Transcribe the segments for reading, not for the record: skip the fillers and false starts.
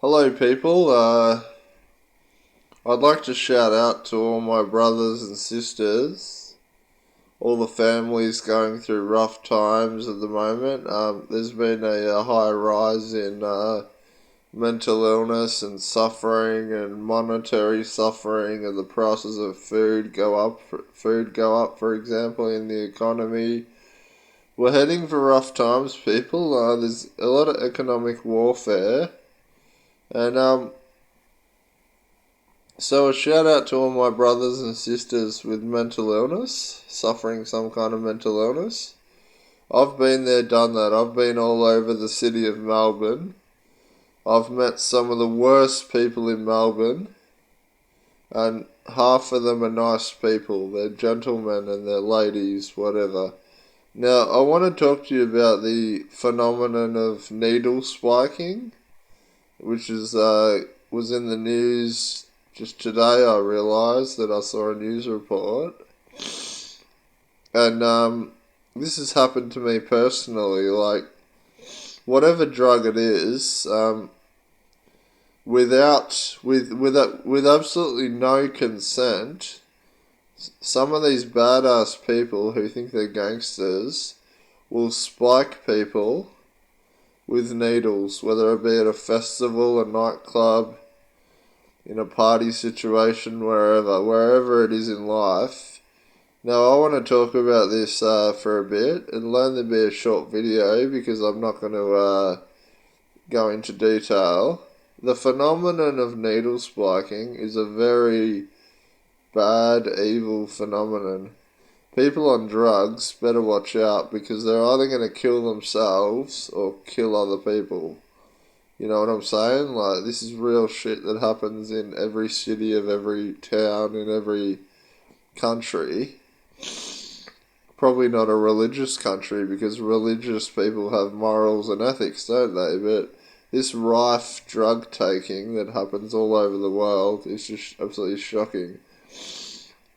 Hello, people. I'd like to shout out to all my brothers and sisters, all the families going through rough times at the moment. There's been a high rise in mental illness and suffering and monetary suffering, and the prices of food go up. For example, in the economy. We're heading for rough times, people. There's a lot of economic warfare, and so a shout out to all my brothers and sisters with mental illness, suffering some kind of mental illness. I've been there, done that. I've been all over the city of Melbourne. I've met some of the worst people in Melbourne, and half of them are nice people. They're gentlemen and they're ladies, whatever. Now, I want to talk to you about the phenomenon of needle spiking, which was in the news just today. I realised that I saw a news report, and this has happened to me personally. Like, whatever drug it is, with absolutely no consent, some of these badass people who think they're gangsters will spike people with needles, whether it be at a festival, a nightclub, in a party situation, wherever it is in life. Now, I want to talk about this for a bit. It'll only be a short video because I'm not going to go into detail. The phenomenon of needle spiking is a very bad, evil phenomenon. People on drugs better watch out because they're either going to kill themselves or kill other people. You know what I'm saying? Like, this is real shit that happens in every city of every town in every country. Probably not a religious country because religious people have morals and ethics, don't they? But this rife drug taking that happens all over the world is just absolutely shocking.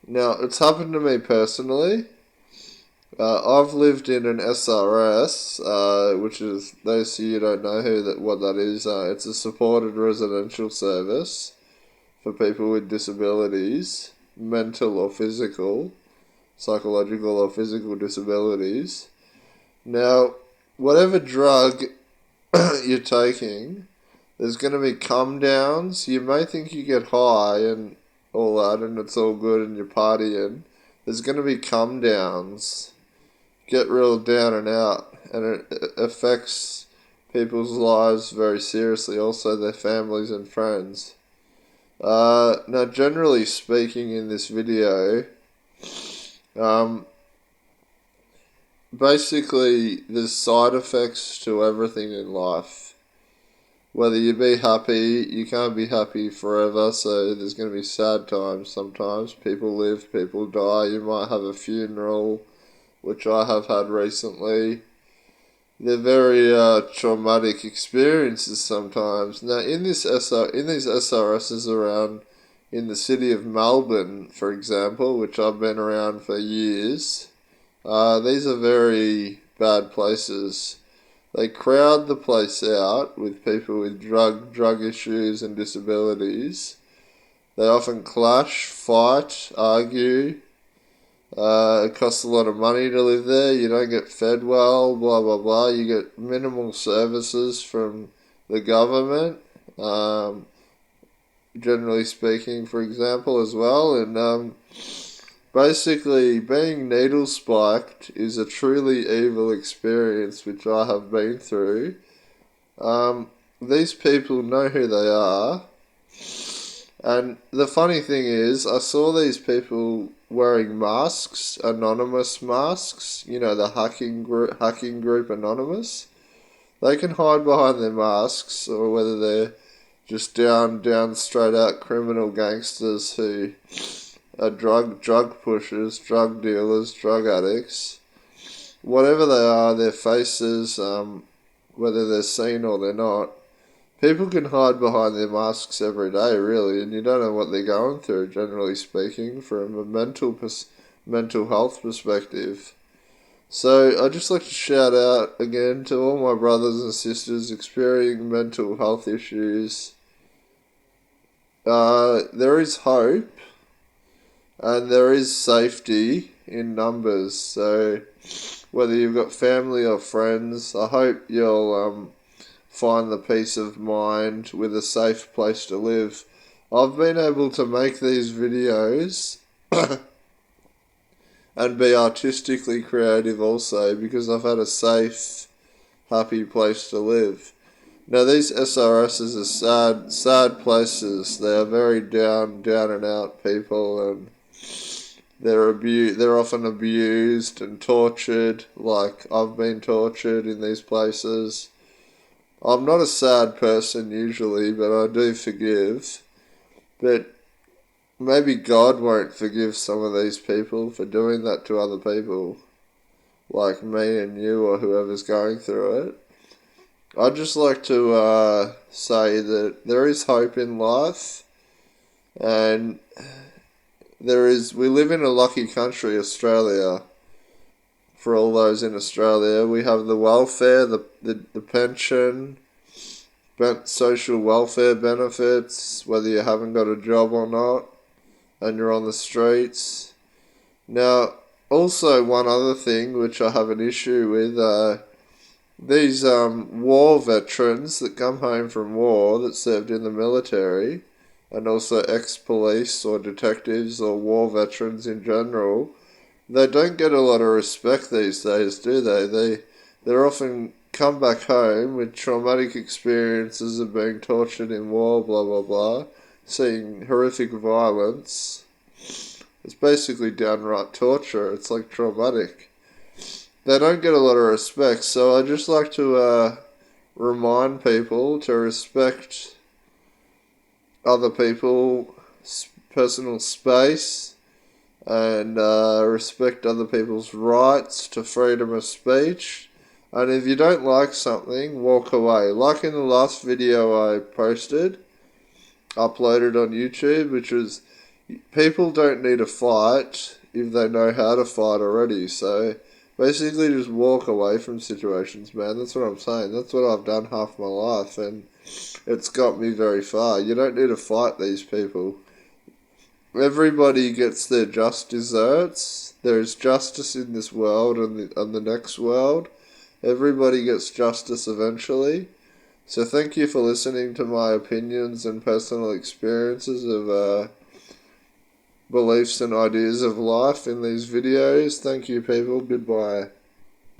Now, it's happened to me personally. I've lived in an SRS, which is, those of you who don't know what that is, it's a supported residential service for people with disabilities, mental or physical, psychological or physical disabilities. Now, whatever drug you're taking, there's going to be come downs. You may think you get high and all that, and it's all good and you're partying. There's going to be come downs. Get real down and out, and it affects people's lives very seriously, also their families and friends. Now, generally speaking, in this video, basically, there's side effects to everything in life. Whether you be happy, you can't be happy forever, so there's going to be sad times sometimes. People live, people die, you might have a funeral, which I have had recently. They're very traumatic experiences sometimes. Now, in these SRSs around in the city of Melbourne, for example, which I've been around for years, these are very bad places. They crowd the place out with people with drug issues and disabilities. They often clash, fight, argue. It costs a lot of money to live there. You don't get fed well, blah, blah, blah. You get minimal services from the government, generally speaking, for example, as well. And basically, being needle spiked is a truly evil experience, which I have been through. These people know who they are. And the funny thing is, I saw these people wearing masks, anonymous masks, you know, the hacking group Anonymous. They can hide behind their masks, or whether they're just down straight out criminal gangsters who are drug pushers, drug dealers, drug addicts. Whatever they are, their faces, whether they're seen or they're not, people can hide behind their masks every day, really, and you don't know what they're going through, generally speaking, from a mental health perspective. So I'd just like to shout out again to all my brothers and sisters experiencing mental health issues. there is hope and there is safety in numbers. So whether you've got family or friends, I hope you'll find the peace of mind with a safe place to live. I've been able to make these videos and be artistically creative also because I've had a safe, happy place to live. Now these SRSs are sad places. They are very down and out people, and they're often abused and tortured, like I've been tortured in these places. I'm not a sad person usually, but I do forgive. But maybe God won't forgive some of these people for doing that to other people, like me and you or whoever's going through it. I'd just like to say that there is hope in life, and we live in a lucky country, Australia. For all those in Australia, we have the welfare, the pension, social welfare benefits, whether you haven't got a job or not, and you're on the streets. Now, also one other thing which I have an issue with, these war veterans that come home from war that served in the military, and also ex-police or detectives or war veterans in general, they don't get a lot of respect these days, do they? They're often come back home with traumatic experiences of being tortured in war, blah blah blah, seeing horrific violence. It's basically downright torture. It's like traumatic. They don't get a lot of respect, so I just like to remind people to respect other people's personal space and respect other people's rights to freedom of speech. And if you don't like something, walk away. Like in the last video I posted, uploaded on YouTube, which was, people don't need to fight if they know how to fight already. So basically just walk away from situations, man. That's what I'm saying. That's what I've done half my life, and it's got me very far. You don't need to fight these people. Everybody gets their just desserts. There is justice in this world and the next world. Everybody gets justice eventually. So thank you for listening to my opinions and personal experiences of beliefs and ideas of life in these videos. Thank you, people. Goodbye.